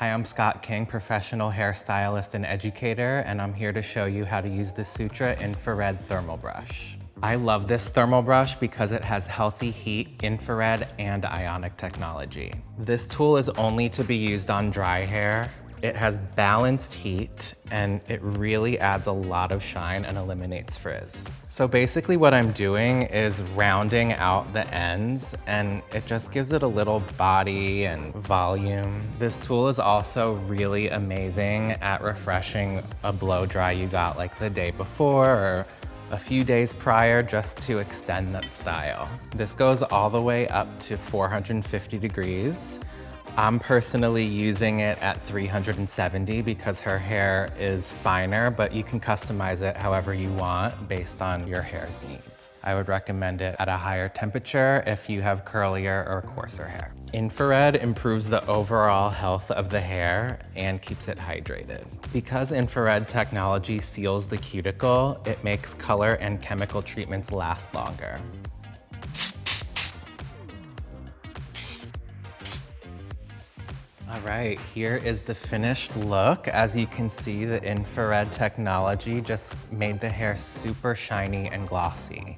Hi, I'm Scott King, professional hairstylist and educator, and I'm here to show you how to use the Sutra Infrared Thermal Brush. I love this thermal brush because it has healthy heat, infrared, and ionic technology. This tool is only to be used on dry hair. It has balanced heat, and it really adds a lot of shine and eliminates frizz. So basically what I'm doing is rounding out the ends, and it just gives it a little body and volume. This tool is also really amazing at refreshing a blow dry you got like the day before or a few days prior, just to extend that style. This goes all the way up to 450 degrees. I'm personally using it at 370 because her hair is finer, but you can customize it however you want based on your hair's needs. I would recommend it at a higher temperature if you have curlier or coarser hair. Infrared improves the overall health of the hair and keeps it hydrated. Because infrared technology seals the cuticle, it makes color and chemical treatments last longer. All right, here is the finished look. As you can see, the infrared technology just made the hair super shiny and glossy.